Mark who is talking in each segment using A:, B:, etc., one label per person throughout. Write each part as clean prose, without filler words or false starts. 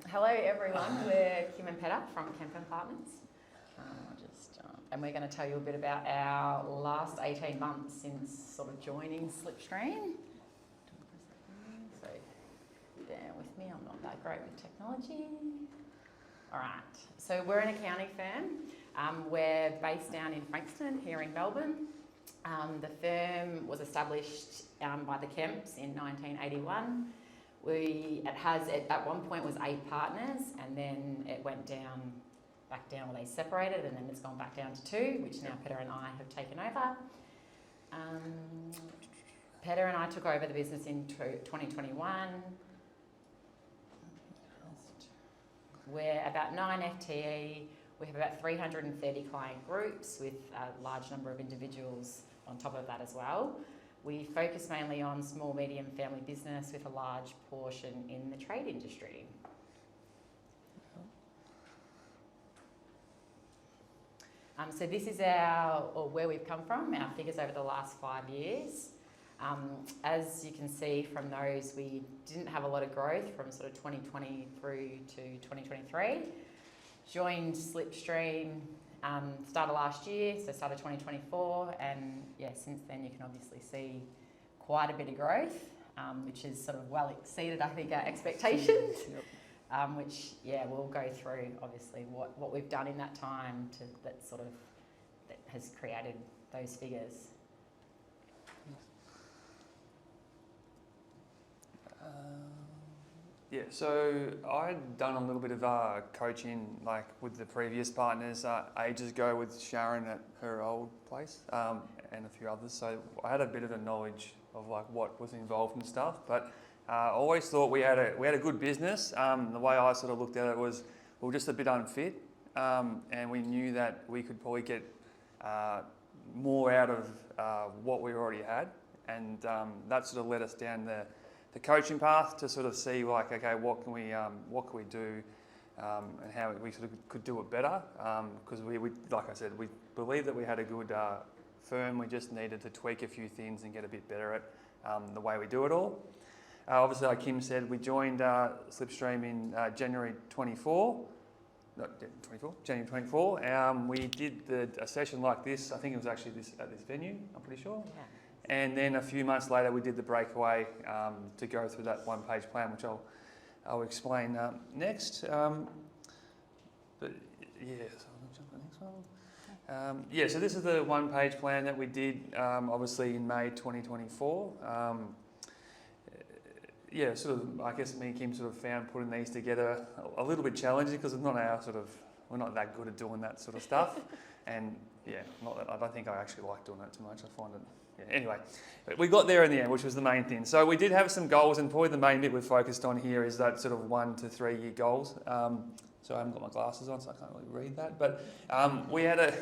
A: Hello everyone, we're Kim and Peter from Kemp and Partners. And we're going to tell you a bit about our last 18 months since sort of joining Slipstream. So bear with me, I'm not that great with technology. All right, so we're an accounting firm. We're based down in Frankston here in Melbourne. The firm was established by the Kemps in 1981. At one point was 8 partners, and then it went back down, or they separated, and then it's gone back down to 2, which now Peter and I have taken over. Peter and I took over the business in 2021. We're about 9 FTE. We have about 330 client groups with a large number of individuals on top of that as well. We focus mainly on small, medium family business with a large portion in the trade industry. So this is where we've come from, our figures over the last 5 years. As you can see from those, we didn't have a lot of growth from sort of 2020 through to 2023. Joined Slipstream started last year, so started 2024, and yeah, since then you can obviously see quite a bit of growth, which has sort of well exceeded, I think, our expectations. Yep. Which, yeah, we'll go through obviously what we've done in that time that has created those figures.
B: Yeah, so I'd done a little bit of coaching, like with the previous partners ages ago with Sharon at her old place and a few others. So I had a bit of a knowledge of like what was involved and stuff. But I always thought we had a good business. The way I sort of looked at it was we were just a bit unfit, and we knew that we could probably get more out of what we already had, and that sort of led us down the coaching path to sort of see like, okay, what can we do, and how we sort of could do it better. Because we, like I said, we believed that we had a good firm. We just needed to tweak a few things and get a bit better at the way we do it all. Obviously, like Kim said, we joined Slipstream in January 24. January 24. We did a session like this. I think it was actually at this venue, I'm pretty sure. Yeah. And then a few months later, we did the breakaway to go through that one-page plan, which I'll explain next. But yeah, so I'll jump to the next one. Yeah, so this is the one-page plan that we did, obviously in May 2024. Yeah, sort of, I guess me and Kim sort of found putting these together a little bit challenging because it's not we're not that good at doing that sort of stuff. And yeah, I don't think I actually like doing that too much. I find it, yeah, anyway. But we got there in the end, which was the main thing. So we did have some goals, and probably the main bit we've focused on here is that sort of 1 to 3 year goals. So I haven't got my glasses on, so I can't really read that. But we had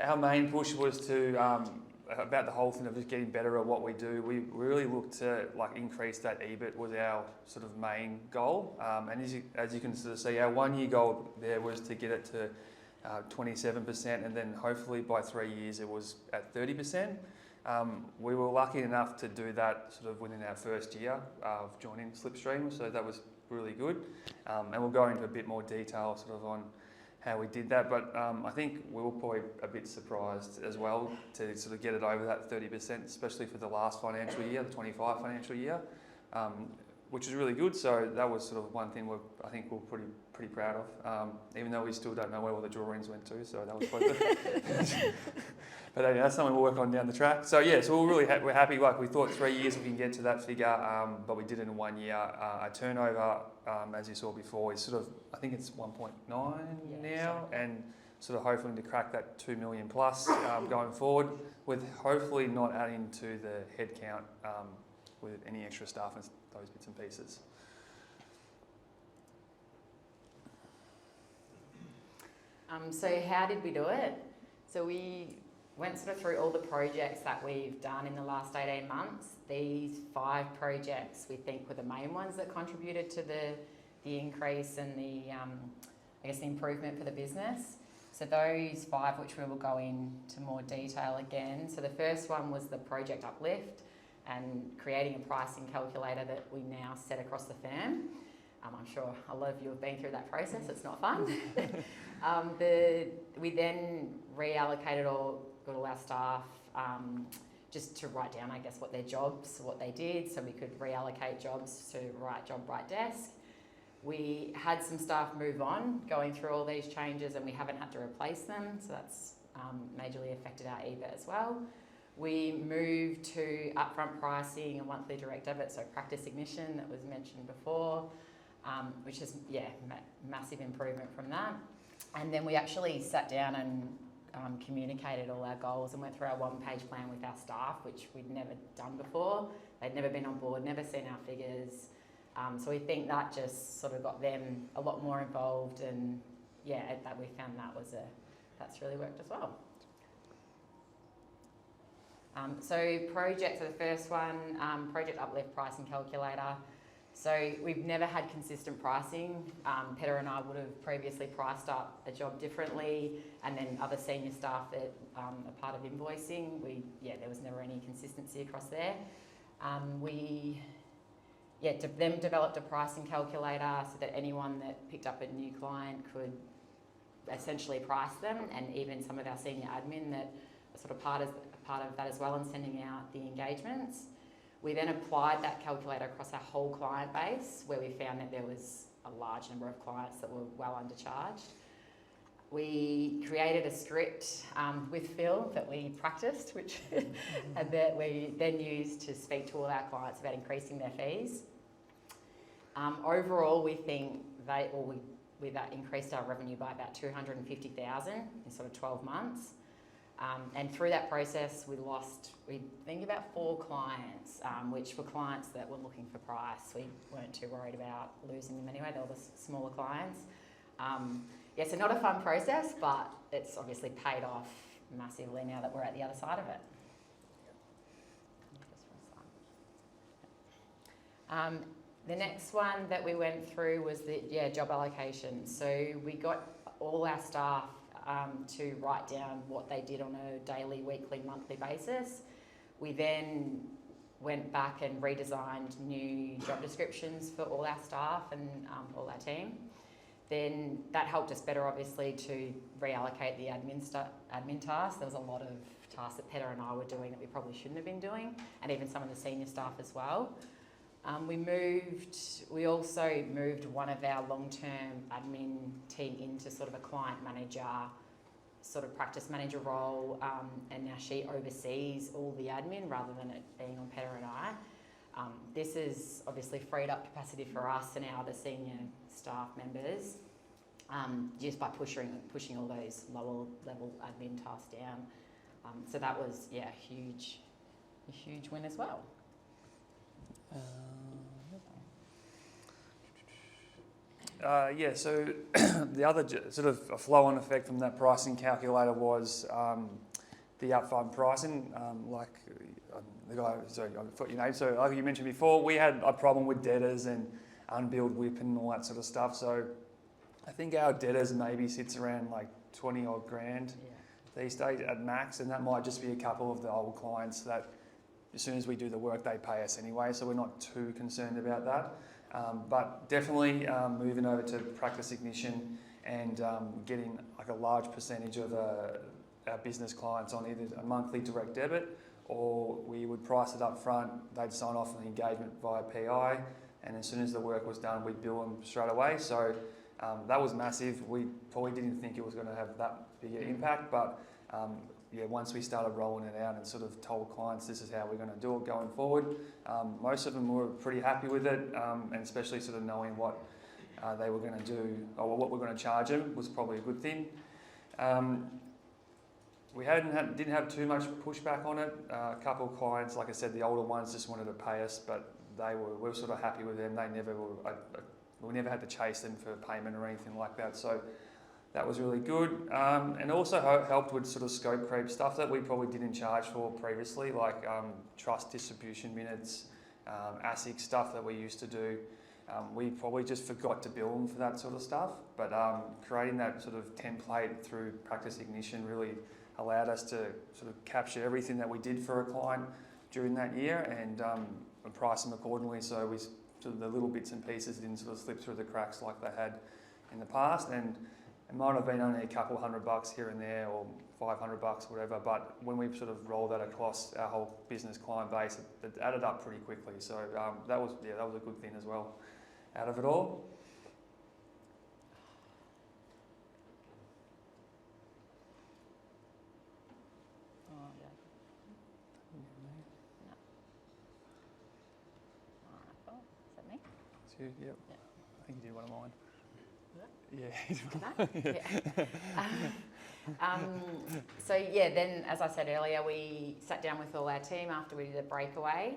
B: our main push was to, about the whole thing of just getting better at what we do. We really looked to like increase that EBIT was our sort of main goal. And as you can sort of see, our 1 year goal there was to get it to 27%, and then hopefully by 3 years it was at 30%. We were lucky enough to do that sort of within our first year of joining Slipstream, so that was really good. And we'll go into a bit more detail sort of on how we did that, but I think we were probably a bit surprised as well to sort of get it over that 30%, especially for the last financial year, the 25 financial year, which is really good. So that was sort of one thing I think we're pretty proud of, even though we still don't know where all the drawings went to, so that was quite good. But anyway, that's something we'll work on down the track. So yeah, so we're happy. Like we thought 3 years we can get to that figure, but we did it in 1 year. Our turnover, as you saw before, is sort of, I think it's 1.9 now, and sort of hoping to crack that 2 million plus going forward, with hopefully not adding to the headcount with any extra staff and those bits and pieces.
A: So how did we do it? So we went sort of through all the projects that we've done in the last 18 months. These 5 projects we think were the main ones that contributed to the increase and the improvement for the business. So those 5, which we will go into more detail again. So the first one was the project uplift and creating a pricing calculator that we now set across the firm. I'm sure a lot of you have been through that process. It's not fun. We then reallocated all our staff just to write down, I guess, what their jobs, what they did, so we could reallocate jobs to right job, right desk. We had some staff move on going through all these changes, and we haven't had to replace them, so that's majorly affected our EBIT as well. We moved to upfront pricing and monthly direct debit, so practice ignition that was mentioned before, which is, massive improvement from that. And then we actually sat down and communicated all our goals and went through our one-page plan with our staff, which we'd never done before. They'd never been on board, never seen our figures. So we think that just sort of got them a lot more involved, and that we found that's really worked as well. So the first one, Project Uplift Pricing Calculator. So we've never had consistent pricing. Peter and I would have previously priced up a job differently, and then other senior staff that are part of invoicing, there was never any consistency across there. We developed a pricing calculator so that anyone that picked up a new client could essentially price them, and even some of our senior admin that are sort of part of that as well, and sending out the engagements. We then applied that calculator across our whole client base, where we found that there was a large number of clients that were well undercharged. We created a script with Phil that we practiced, which and that we then used to speak to all our clients about increasing their fees. Overall, we think we increased our revenue by about $250,000 in sort of 12 months. And through that process, we think about 4 clients, which were clients that were looking for price. We weren't too worried about losing them anyway. They were the smaller clients. So not a fun process, but it's obviously paid off massively now that we're at the other side of it. The next one that we went through was the job allocation. So we got all our staff to write down what they did on a daily, weekly, monthly basis. We then went back and redesigned new job descriptions for all our staff and all our team. Then that helped us better, obviously, to reallocate the admin tasks. There was a lot of tasks that Peter and I were doing that we probably shouldn't have been doing, and even some of the senior staff as well. We also moved one of our long-term admin team into sort of a client manager, sort of practice manager role, and now she oversees all the admin rather than it being on Peter and I. This has obviously freed up capacity for us and our other senior staff members, just by pushing all those lower level admin tasks down. So that was a huge win as well.
B: So the other sort of a flow-on effect from that pricing calculator was the upfront pricing. The guy, sorry, I forgot your name. So like you mentioned before, we had a problem with debtors and unbilled WIP and all that sort of stuff. So I think our debtors maybe sits around like 20 odd grand these days at max, and that might just be a couple of the old clients that as soon as we do the work, they pay us anyway, so we're not too concerned about that. But definitely moving over to practice ignition and getting like a large percentage of our business clients on either a monthly direct debit, or we would price it up front, they'd sign off on the engagement via PI, and as soon as the work was done, we'd bill them straight away. So that was massive. We probably didn't think it was going to have that big an impact, but once we started rolling it out and sort of told clients this is how we're going to do it going forward, most of them were pretty happy with it, and especially sort of knowing what they were going to do or what we're going to charge them was probably a good thing. We didn't have too much pushback on it. A couple of clients, like I said, the older ones just wanted to pay us, but we were sort of happy with them. We never had to chase them for payment or anything like that. So that was really good, and also helped with sort of scope creep stuff that we probably didn't charge for previously, like trust distribution minutes, ASIC stuff that we used to do. We probably just forgot to bill them for that sort of stuff, but creating that sort of template through Practice Ignition really allowed us to sort of capture everything that we did for a client during that year and price them accordingly. So we sort of the little bits and pieces didn't sort of slip through the cracks like they had in the past, and it might have been only a couple $100 here and there or $500, whatever, but when we sort of rolled that across our whole business client base, it added up pretty quickly. So that was a good thing as well out of it all.
A: Oh, yeah. No. Oh, is that me?
B: It's you, yep.
A: Yeah.
B: I think you did one of mine.
A: What?
B: Yeah.
A: Yeah. So yeah, then as I said earlier, we sat down with all our team after we did a breakaway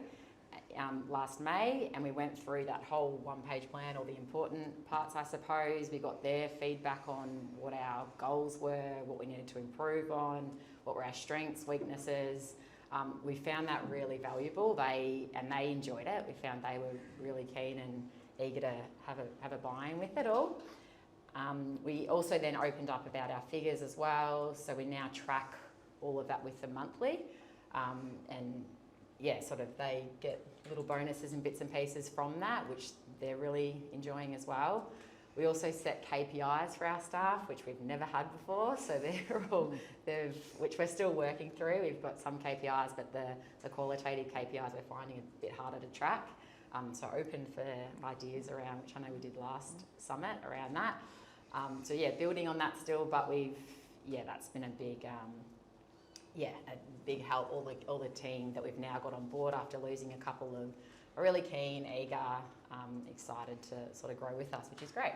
A: last May, and we went through that whole one-page plan, all the important parts, I suppose. We got their feedback on what our goals were, what we needed to improve on, what were our strengths, weaknesses. We found that really valuable. They enjoyed it. We found they were really keen and eager to have a buy-in with it all. We also then opened up about our figures as well, so we now track all of that with them monthly, and yeah, sort of they get little bonuses and bits and pieces from that, which they're really enjoying as well. We also set KPIs for our staff, which we've never had before, so which we're still working through. We've got some KPIs, but the qualitative KPIs we're finding a bit harder to track. So open for ideas around, which I know we did last summit around that. So yeah, building on that still, but that's been a big help. All the team that we've now got on board after losing a couple of are really keen, eager, excited to sort of grow with us, which is great.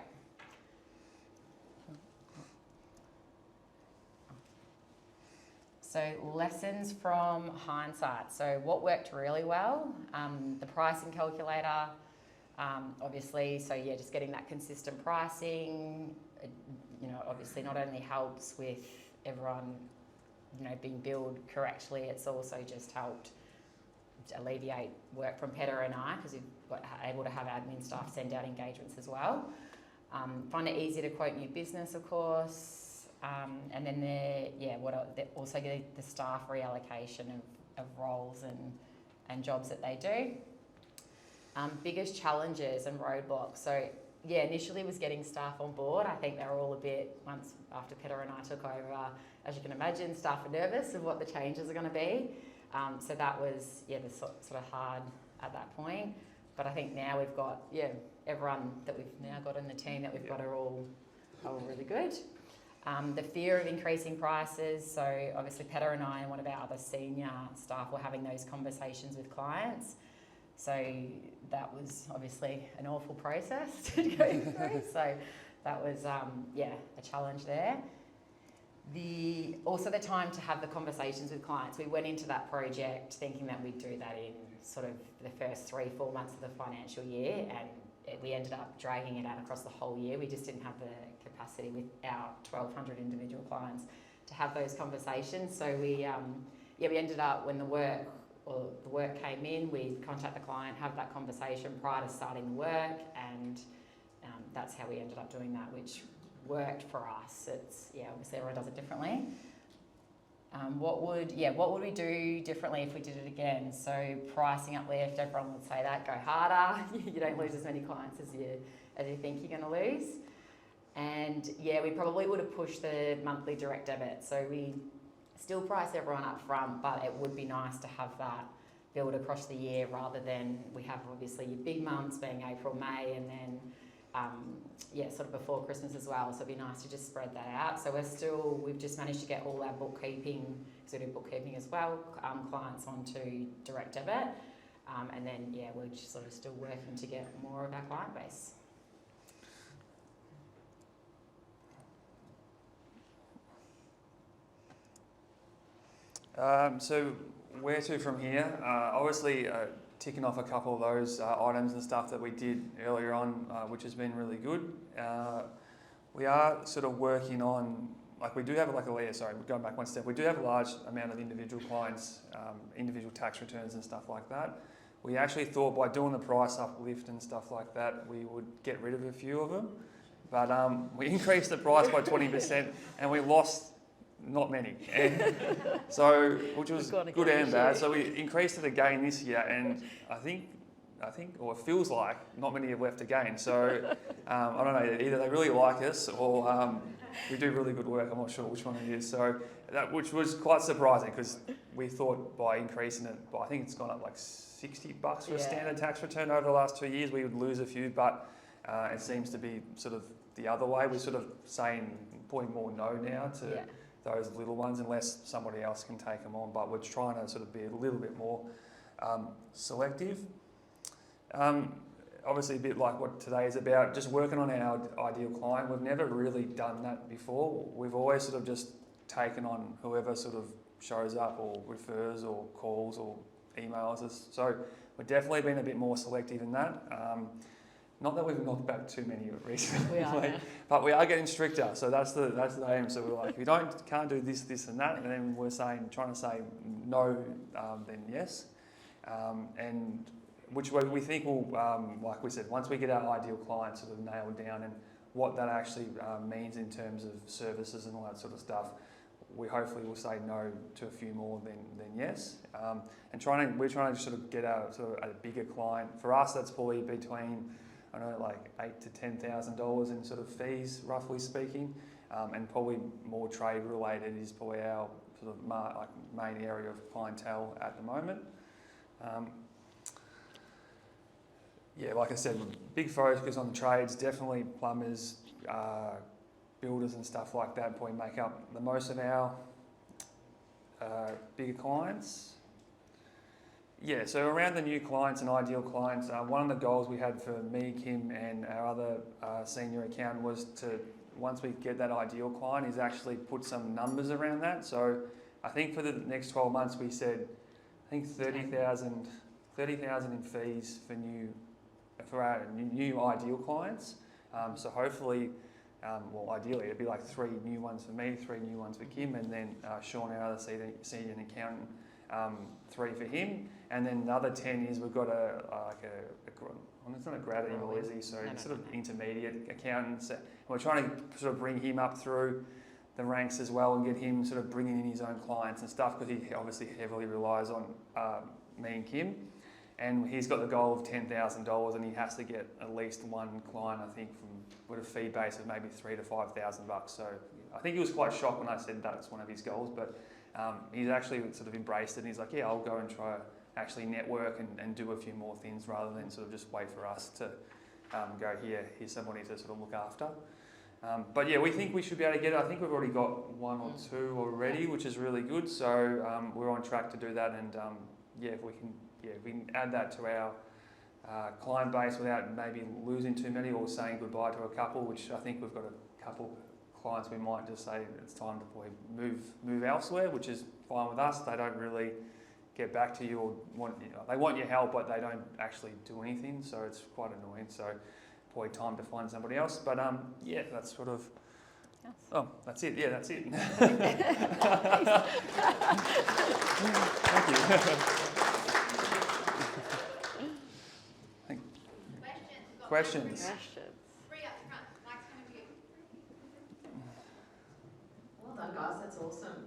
A: So lessons from hindsight. So what worked really well? The pricing calculator, obviously. So yeah, just getting that consistent pricing, obviously not only helps with everyone, being billed correctly, it's also just helped alleviate work from Petter and I, because we're able to have admin staff send out engagements as well. Find it easier to quote new business, of course. And then also get the staff reallocation of roles and jobs that they do. Biggest challenges and roadblocks. So yeah, initially was getting staff on board. I think they were all a bit, once after Petter and I took over, as you can imagine, staff are nervous of what the changes are going to be. So that was, the sort of hard at that point. But I think now we've got, everyone that we've now got in the team that we've got are all really good. The fear of increasing prices. So obviously Petter and I and one of our other senior staff were having those conversations with clients. So that was obviously an awful process to go through. So that was, a challenge there. Also the time to have the conversations with clients. We went into that project thinking that we'd do that in sort of the first 3-4 months of the financial year, and we ended up dragging it out across the whole year. We just didn't have the capacity with our 1,200 individual clients to have those conversations. So we ended up, when the work came in, we'd contact the client, have that conversation prior to starting the work, and that's how we ended up doing that, which worked for us. It's obviously everyone does it differently. What would we do differently if we did it again? So pricing uplift, everyone would say that, go harder. You don't lose as many clients as you think you're going to lose. And we probably would have pushed the monthly direct debit. So we still price everyone up front, but it would be nice to have that build across the year rather than we have obviously your big months being April, May, and then sort of before Christmas as well. So it'd be nice to just spread that out. So we've just managed to get all our bookkeeping, because we do bookkeeping as well, clients onto direct debit. And then, we're just sort of still working to get more of our client base.
B: So where to from here? Obviously, ticking off a couple of those items and stuff that we did earlier on, which has been really good. We are sort of working on, we do have going back one step, we do have a large amount of individual clients, individual tax returns and stuff like that. We actually thought by doing the price uplift and stuff like that, we would get rid of a few of them. But we increased the price by 20% and we lost not many. And so, which was good and bad. So we increased it again this year, and I think I think, or it feels like not many have left again. So I don't know, either they really like us or we do really good work. I'm not sure which one it is. So which was quite surprising because we thought by increasing it, I think it's gone up like $60 for a standard tax return over the last 2 years, we would lose a few, but it seems to be sort of the other way. We're sort of putting more no now to those little ones unless somebody else can take them on, but we're trying to sort of be a little bit more selective. Obviously a bit like what today is about, just working on our ideal client. We've never really done that before. We've always sort of just taken on whoever sort of shows up or refers or calls or emails us. So we've definitely been a bit more selective in that. Not that we've knocked back too many recently, but we are getting stricter. So that's the aim. So we're like, if you can't do this, this, and that, and then we're trying to say no, then yes, and which we think will, like we said, once we get our ideal client sort of nailed down and what that actually means in terms of services and all that sort of stuff, we hopefully will say no to a few more than yes. And we're trying to sort of get a bigger client. For us, that's probably between, I don't know, like $8,000 to $10,000 in sort of fees, roughly speaking, and probably more trade related is probably our sort of main area of clientele at the moment. Like I said, big focus on the trades, definitely plumbers, builders and stuff like that probably make up the most of our bigger clients. Yeah, so around the new clients and ideal clients, one of the goals we had for me, Kim, and our other senior accountant was to, once we get that ideal client, is actually put some numbers around that. So I think for the next 12 months we said, I think 30,000 in fees for our new ideal clients. So hopefully, ideally it'd be like 3 new ones for me, 3 new ones for Kim, and then Sean, our other senior accountant, 3 for him. And then the other 10 is we've got it's not a grad anymore, is he? So sort of intermediate accountants. And we're trying to sort of bring him up through the ranks as well and get him sort of bringing in his own clients and stuff, because he obviously heavily relies on me and Kim. And he's got the goal of $10,000 and he has to get at least one client, I think, with a fee base of maybe $3,000 to $5,000. So I think he was quite shocked when I said that's one of his goals, but he's actually sort of embraced it and he's like, yeah, I'll go and try actually network and do a few more things rather than sort of just wait for us to go, here's somebody to sort of look after. But yeah, we think we should be able to get it. I think we've already got 1 or 2 already, which is really good. So we're on track to do that, and if we can add that to our client base without maybe losing too many or saying goodbye to a couple, which I think we've got a couple clients we might just say it's time to probably move elsewhere, which is fine with us. They don't really get back to you or they want your help, but they don't actually do anything, so it's quite annoying. So probably time to find somebody else. But that's sort of. Yes. Oh, that's it. Yeah, that's it. Thank you. Questions.
C: 3 up front. Mike's coming to you.
D: Well done, guys. That's awesome.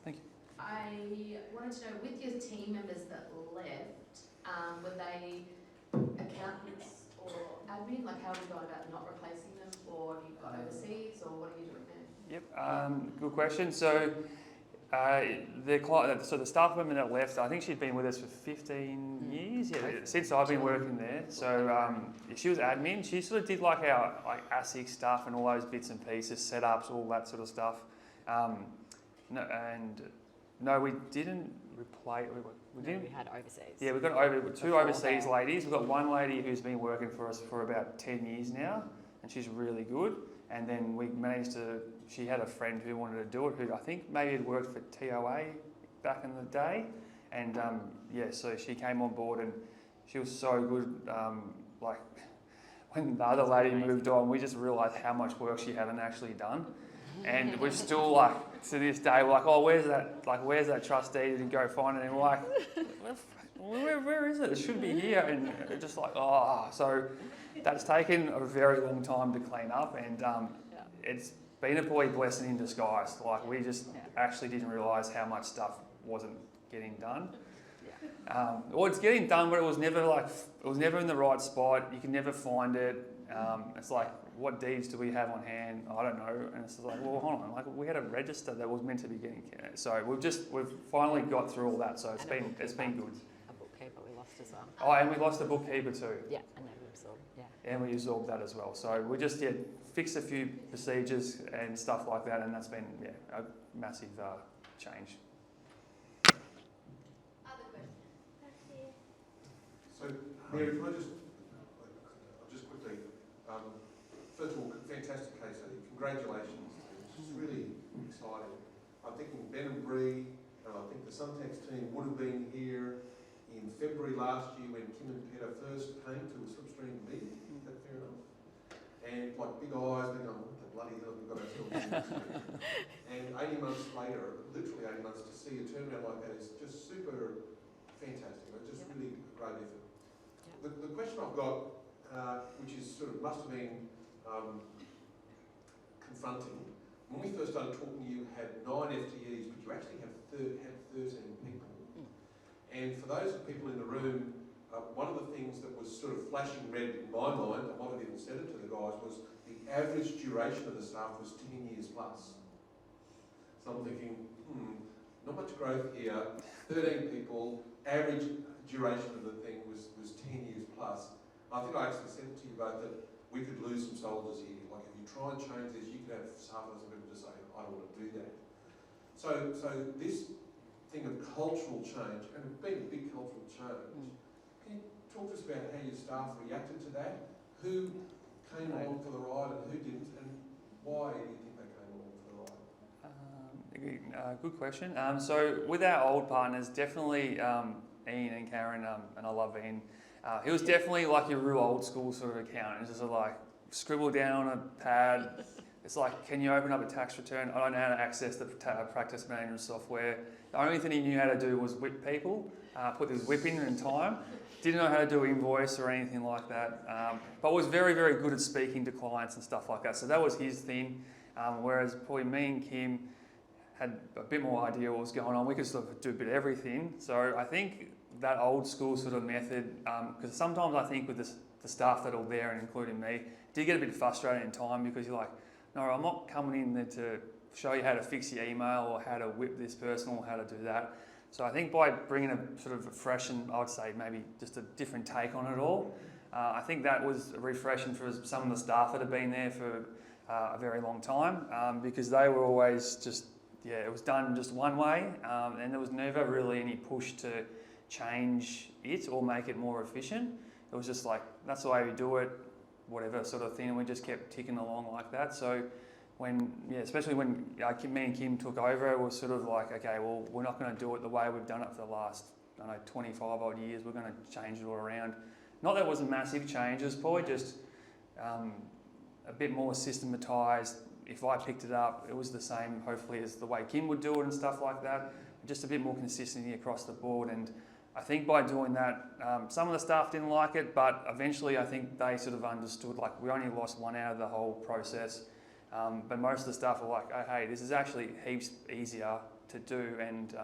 B: Thank you.
D: I wanted to know, with your team members that left, were they accountants or admin? Like, how have you gone about not replacing them, or have you gone overseas, or what are you doing there?
B: Yep. Good question. So. The staff member that left, I think she'd been with us for 15 years, since I've been working there. So she was admin. She sort of did like our ASIC stuff and all those bits and pieces, setups, all that sort of stuff. No, we didn't replace. We
A: had overseas.
B: Yeah, we've got 2 overseas ladies. We've got one lady who's been working for us for about 10 years now, and she's really good. And then we managed to, she had a friend who wanted to do it, who I think maybe had worked for TOA back in the day. And so she came on board and she was so good. When the other lady moved on, we just realised how much work she hadn't actually done. And we're still to this day, we're like, oh, where's that trustee? Didn't go find it. And we're like, where is it? It should be here. And just so that's taken a very long time to clean up, and it's been a blessing in disguise. Like, we just actually didn't realise how much stuff wasn't getting done. Well, it's getting done, but it was never in the right spot. You can never find it. It's like, what deeds do we have on hand? I don't know. And it's just like, well, hold on. Like, we had a register that was meant to be getting. So we've finally got through all that. So it's been good.
A: A bookkeeper we lost as well.
B: Oh, and we lost a bookkeeper too.
A: Yeah, and then we absorbed. Yeah.
B: And we absorbed that as well. So we just fixed a few procedures and stuff like that, and that's been a massive change.
C: Other questions?
E: So, Mary, can I just quickly, first of all, fantastic case study. Congratulations. It's really exciting. I'm thinking Ben and Bree, and I think the Suntax team would have been here in February last year when Kim and Peter first came to a slipstream meeting. Is that fair enough? And like big eyes, thinking, oh, what the bloody hell have we got ourselves into? And 80 months later, literally 80 months, to see a turnaround like that is just super fantastic. It's just really a great effort. The question I've got, which is sort of must have been confronting, when we first started talking, you had 9 FTEs, but you actually had 13 people. And for those people in the room, one of the things that was sort of flashing red in my mind, I might have even said it to the guys, was the average duration of the staff was 10 years plus. So I'm thinking, not much growth here, 13 people, average duration of the thing was 10 years plus. I think I actually said to you both that we could lose some soldiers here. Like if you try and change this, you could have half a dozen people just say, I don't want to do that. So this thing of cultural change, and it's been a big cultural change, can you talk to us about how your staff reacted to that? Who came along for the ride and who didn't, and why do you think they came along for the ride?
B: Good question. So with our old partners, definitely Ian and Karen, and I love Ian. He was definitely like your real old school sort of accountant. It's just like scribble down on a pad. It's like, can you open up a tax return? I don't know how to access the practice management software. The only thing he knew how to do was whip people, put this whip in time. Didn't know how to do invoice or anything like that, but was very, very good at speaking to clients and stuff like that. So that was his thing, whereas probably me and Kim had a bit more idea what was going on. We could sort of do a bit of everything. So I think that old school sort of method, because sometimes I think with the staff that are there, and including me, did get a bit frustrated in time because you're like, no, I'm not coming in there to show you how to fix your email or how to whip this person or how to do that. So I think by bringing a sort of a fresh and I would say maybe just a different take on it all, I think that was refreshing for some of the staff that have been there for a very long time, because they were always just, it was done just one way, and there was never really any push to change it or make it more efficient. It was just like, that's the way we do it, whatever sort of thing, and we just kept ticking along like that. So when, especially when me and Kim took over, it was sort of like, okay, well, we're not going to do it the way we've done it for the last, 25 odd years. We're going to change it all around. Not that it was a massive change, it was probably just a bit more systematised. If I picked it up, it was the same, hopefully, as the way Kim would do it and stuff like that. Just a bit more consistency across the board. And I think by doing that, some of the staff didn't like it, but eventually I think they sort of understood, like, we only lost one out of the whole process. But most of the staff were like, oh, hey, this is actually heaps easier to do, and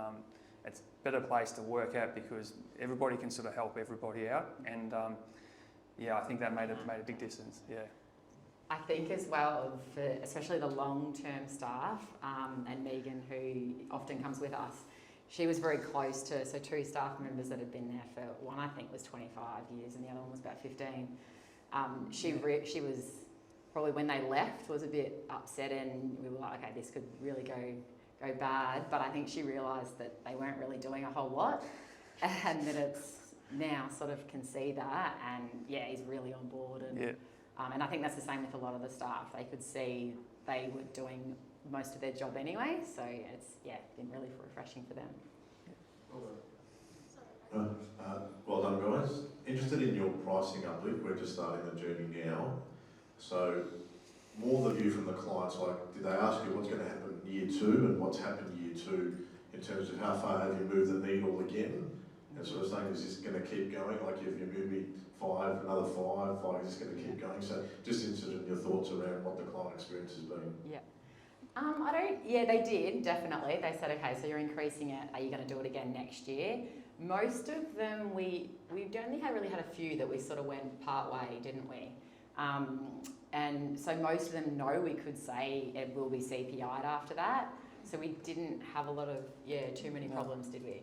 B: it's a better place to work at because everybody can sort of help everybody out. And I think that made a big distance. Yeah.
A: I think as well, for especially the long-term staff, and Megan, who often comes with us, she was very close to, so 2 staff members that had been there for, one I think was 25 years and the other one was about 15. She was probably, when they left, was a bit upset, and we were like, okay, this could really go bad. But I think she realised that they weren't really doing a whole lot, and that it's now sort of can see that, and he's really on board. And and I think that's the same with a lot of the staff. They could see they were doing most of their job anyway, so it's been really refreshing for them.
F: Well done, guys. Interested in your pricing uplift. We're just starting the journey now. So, more the view from the clients, like, did they ask you what's going to happen year 2 and what's happened year 2 in terms of how far have you moved the needle again? And sort of saying, is this going to keep going? Like, if you move me 5, another 5, is this going to keep going? So, just interested in your thoughts around what the client experience has been.
A: They did, definitely. They said, okay, so you're increasing it, are you going to do it again next year? Most of them, we only really had a few that we sort of went part way, didn't we? And so most of them know we could say it will be CPI'd after that. So we didn't have a lot of, too many problems, did we?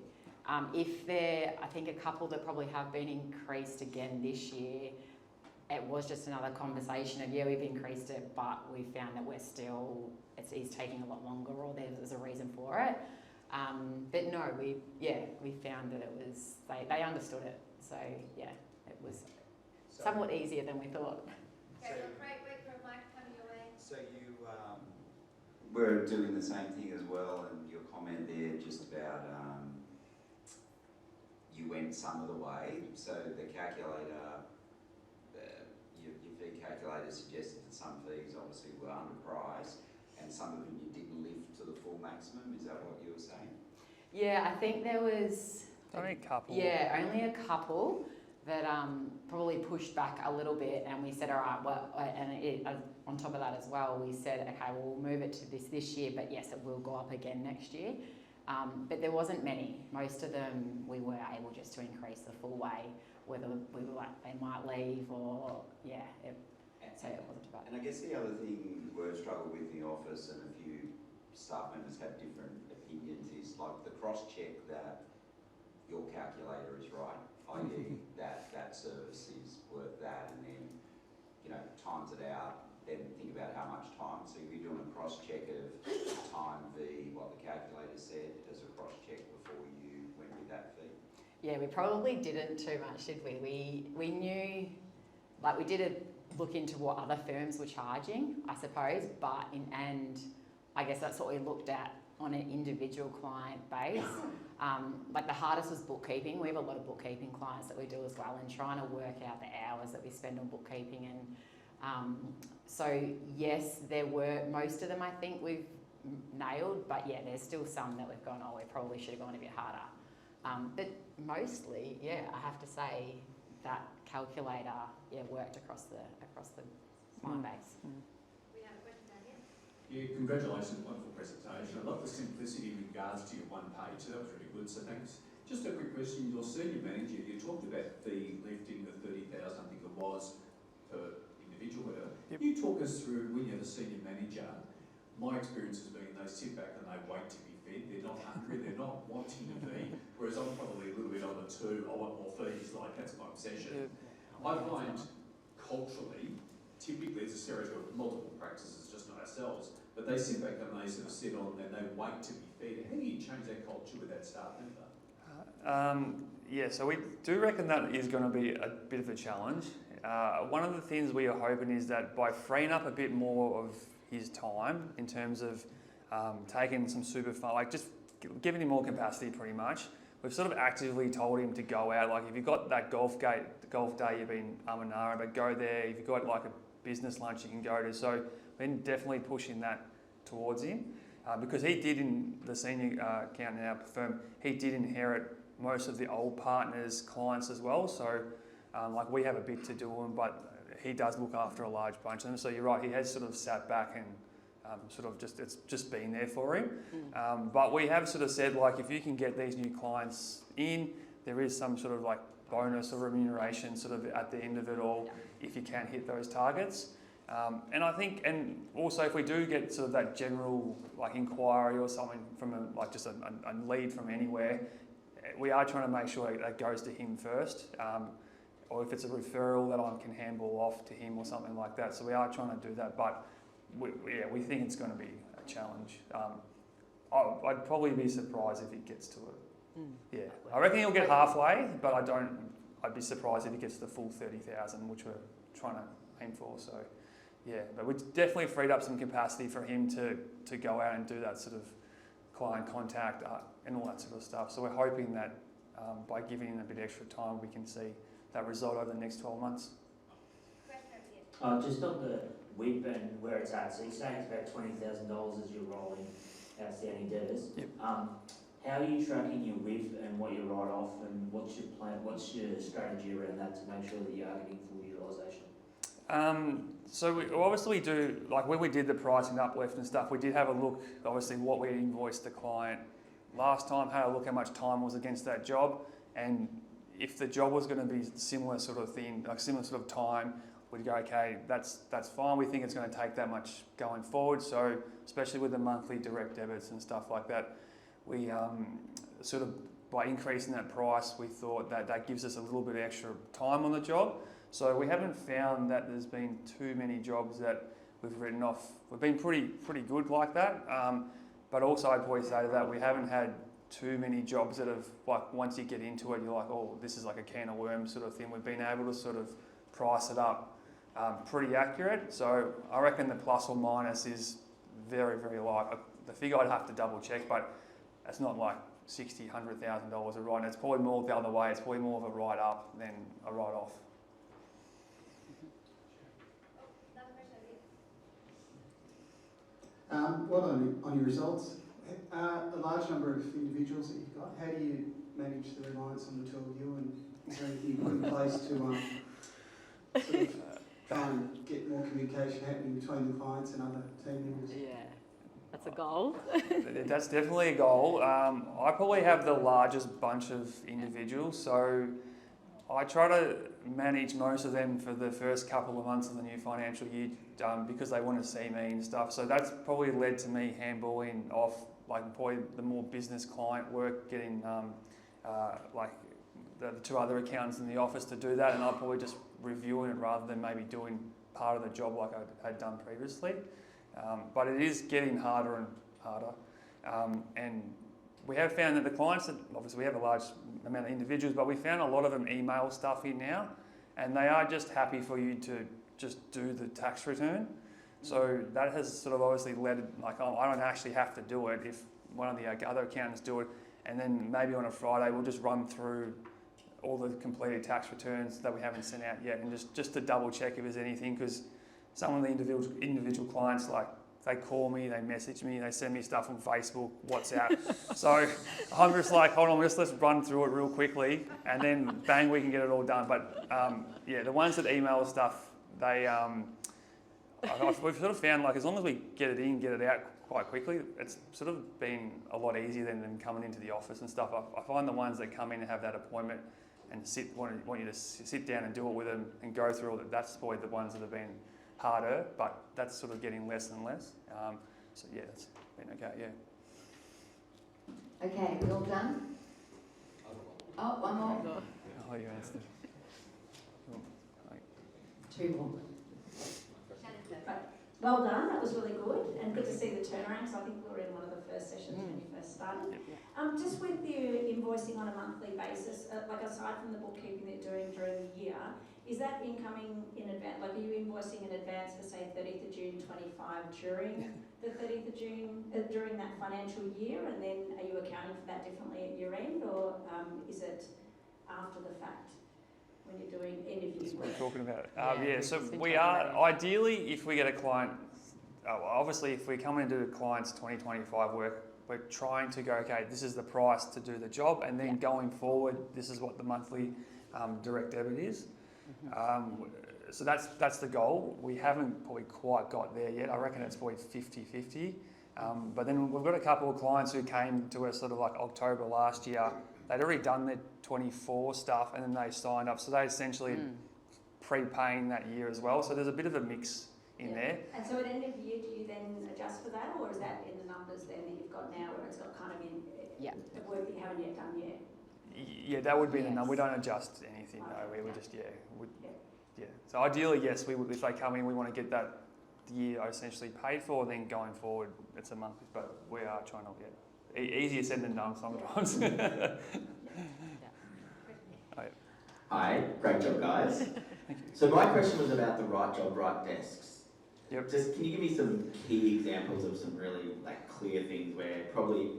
A: If there, I think a couple that probably have been increased again this year, it was just another conversation of, we've increased it, but we found that it's taking a lot longer, or there's a reason for it. But no, we found that it was, they understood it. So yeah, it was somewhat easier than we thought.
C: Okay, well, Craig, wait for a mic coming your way.
G: So you were doing the same thing as well, and your comment there just about you went some of the way. So the calculator, your fee calculator suggested that some fees obviously were underpriced, and some of them you didn't lift to the full maximum. Is that what you were saying?
A: Yeah, I think there was
B: Only a couple.
A: Yeah, only a couple that probably pushed back a little bit, and we said, all right, well, on top of that as well, we said, okay, we'll move it to this year, but yes, it will go up again next year. But there wasn't many. Most of them we were able just to increase the full way, whether we were like they might leave or so it wasn't too bad.
G: And I guess the other thing we've struggled with in the office, and a few staff members have different opinions, is like the cross check that your calculator is right, i.e. that service is worth that, and then times it out, then think about how much time. So you're doing a cross check of time v what the calculator said as a cross check before you went with that fee.
A: Yeah, we probably didn't too much, did we? We knew, we did a look into what other firms were charging, I suppose, and I guess that's what we looked at on an individual client base. The hardest was bookkeeping. We have a lot of bookkeeping clients that we do as well, and trying to work out the hours that we spend on bookkeeping. And so yes, there were most of them I think we've nailed, but yeah, there's still some that we've gone, we probably should have gone a bit harder. But mostly, I have to say that calculator, worked across the client base.
C: We have a question down here.
H: Yeah, congratulations, wonderful presentation. I love the simplicity in regards to your one page, so that was really good, so thanks. Just a quick question, your senior manager, you talked about the lifting of 30,000, I think it was, per individual.
B: Yep.
H: Can you talk us through, when you're the senior manager, my experience has been they sit back and they wait to be fed, they're not hungry, they're not wanting to be, whereas I'm probably a little bit on the two, I want more fees, that's my obsession. I find culturally, typically it's a stereotype of multiple practices, just not ourselves, but they sit back and they sort of sit on and they wait to be fed. How do you change that culture with that staff member?
B: So we do reckon that is going to be a bit of a challenge. One of the things we are hoping is that by freeing up a bit more of his time in terms of taking some super fun, just giving him more capacity pretty much, we've sort of actively told him to go out. If you've got that golf day you've been and ahhing, but go there. If you've got a business lunch you can go to. So we're definitely pushing that towards him because he did, in the senior accountant in our firm, he did inherit most of the old partners' clients as well. So we have a bit to do him, but he does look after a large bunch of them. So you're right, he has sort of sat back and it's just been there for him. But we have sort of said, if you can get these new clients in, there is some sort of bonus or remuneration sort of at the end of it all if you can hit those targets. And I think, and also if we do get sort of that general inquiry or something from a lead from anywhere, we are trying to make sure that goes to him first. Or if it's a referral that I can handball off to him or something like that. So we are trying to do that, but we think it's going to be a challenge. I'd probably be surprised if he gets to it. Yeah, I reckon he'll get halfway, but I'd be surprised if he gets the full 30,000, which we're trying to aim for. So yeah, but we definitely freed up some capacity for him to go out and do that sort of client contact and all that sort of stuff. So we're hoping that by giving him a bit extra time, we can see that result over the next 12 months.
C: Question over here.
I: Just on the WIP and where it's at, so you're saying it's about $20,000 as you're rolling outstanding debtors.
B: Yep.
I: How are you tracking your WIP and what you write off, and what's your plan, what's your strategy around that to make sure that you are getting full utilisation?
B: So we do, when we did the pricing uplift and stuff, we did have a look, obviously, what we invoiced the client last time, had a look how much time was against that job, and if the job was going to be similar sort of thing, like similar sort of time, we'd go, okay, that's fine. We think it's going to take that much going forward. So especially with the monthly direct debits and stuff like that, we sort of, by increasing that price, we thought that gives us a little bit extra time on the job. So we haven't found that there's been too many jobs that we've written off. We've been pretty good like that. But also I'd probably say that we haven't had too many jobs that have, like, once you get into it, you're like, oh, this is like a can of worms sort of thing. We've been able to sort of price it up pretty accurate. So I reckon the plus or minus is very, very light. The figure I'd have to double check, but it's not like $60,000, $100,000 a write. It's probably more the other way. It's probably more of a write up than a write off.
C: Another question over here.
J: Well, on your results, a large number of individuals that you've got, how do you manage the reliance on the two of you, and is there anything you put in place to sort of try and get more communication happening between the clients and other team members?
A: Yeah, that's a goal.
B: That's definitely a goal. I probably have the largest bunch of individuals, so I try to manage most of them for the first couple of months of the new financial year because they want to see me and stuff. So that's probably led to me handballing off, like, probably the more business client work, getting like the two other accountants in the office to do that, and I'm probably just reviewing it rather than maybe doing part of the job like I had done previously. But it is getting harder and harder. And we have found that the clients, that obviously we have a large amount of individuals, but we found a lot of them email stuff in now, and they are just happy for you to just do the tax return. So that has sort of obviously led, like, I don't actually have to do it if one of the other accountants do it, and then maybe on a Friday we'll just run through all the completed tax returns that we haven't sent out yet, and just to double check if there's anything, because some of the individual clients, like, they call me, they message me, they send me stuff on Facebook, WhatsApp. So I'm just like, hold on, let's run through it real quickly, and then bang, we can get it all done. But yeah, the ones that email stuff, they we've sort of found, like, as long as we get it in, get it out quite quickly, it's sort of been a lot easier than them coming into the office and stuff. I find the ones that come in and have that appointment and want you to sit down and do it with them and go through all that, that's probably the ones that have been harder, but that's sort of getting less and less. So yeah, it's been okay, yeah.
D: Okay, we all done? Oh, one more.
B: Oh, you answered.
D: Two more.
K: Well done, that was really good, and good to see the turnaround, because I think we were in one of the first sessions when you first started. Just with you invoicing on a monthly basis, like aside from the bookkeeping that you're doing during the year, is that incoming in advance, like are you invoicing in advance for say 30th of June 25 during the 30th of June, during that financial year, and then are you accounting for that differently at year end, or is it after the fact? When you're doing end of year
B: We're
K: work.
B: talking about it.
A: Yeah,
B: So
A: we've been
B: we
A: talking
B: are,
A: about it.
B: ideally, if we get a client, obviously if we come into a client's 2025 work, we're trying to go, okay, this is the price to do the job, and then going forward, this is what the monthly direct debit is. So that's the goal. We haven't probably quite got there yet. I reckon it's probably 50-50. But then we've got a couple of clients who came to us sort of like October last year. They'd already done their 24 stuff, and then they signed up. So they essentially prepaying that year as well. So there's a bit of a mix in there.
K: And so at end of year, do you then adjust for that, or is that in the numbers then that you've got now, where it's got kind of in the work that you haven't yet done yet?
B: Yeah, that would be the number. We don't adjust anything though. We would just yeah. So ideally, yes, we would. If they come in, we want to get that year essentially paid for. Then going forward, it's a monthly. But we are trying to easier said than done sometimes.
L: Hi, great job, guys. So my question was about the right job, right desks.
B: Yep.
L: Just can you give me some key examples of some really like clear things where probably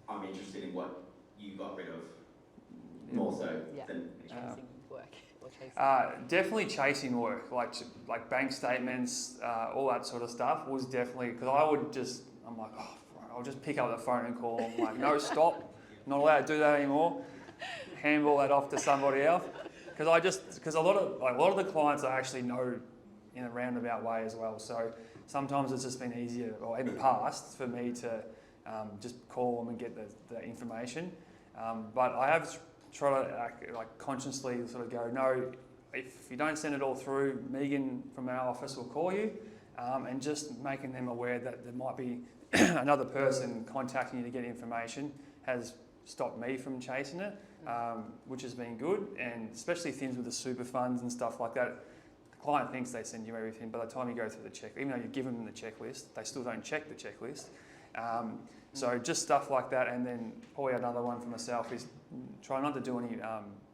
L: I'm interested in what you got rid of more so than
A: chasing work or chasing.
B: Definitely chasing work, like bank statements, all that sort of stuff was definitely, because I'm like, oh, I'll just pick up the phone and call them. Like, no, stop, not allowed to do that anymore. Handball that off to somebody else, because a lot of the clients I actually know in a roundabout way as well. So sometimes it's just been easier, or in the past, for me to just call them and get the information. But I have try to like consciously sort of go, no, if you don't send it all through, Megan from our office will call you, and just making them aware that there might be another person contacting you to get information has stopped me from chasing it, which has been good, and especially things with the super funds and stuff like that. The client thinks they send you everything, by the time you go through the check, even though you give them the checklist, they still don't check the checklist. So just stuff like that, and then probably another one for myself is try not to do any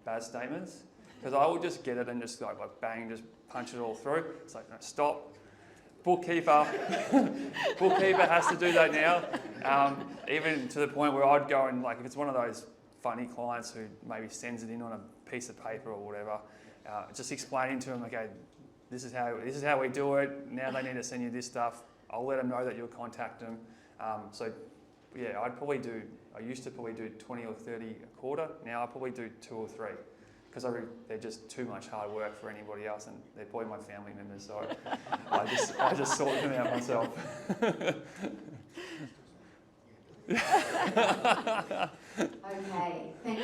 B: bad statements, because I will just get it and just like bang, just punch it all through. It's like, no, stop. Bookkeeper has to do that now. Even to the point where I'd go and like, if it's one of those funny clients who maybe sends it in on a piece of paper or whatever, just explaining to them, okay, this is how we do it. Now they need to send you this stuff. I'll let them know that you'll contact them. So yeah, I used to probably do 20 or 30 a quarter. Now I probably do 2 or 3. Because they're just too much hard work for anybody else, and they're probably my family members, so I just sort them out myself.
D: Okay, thank you.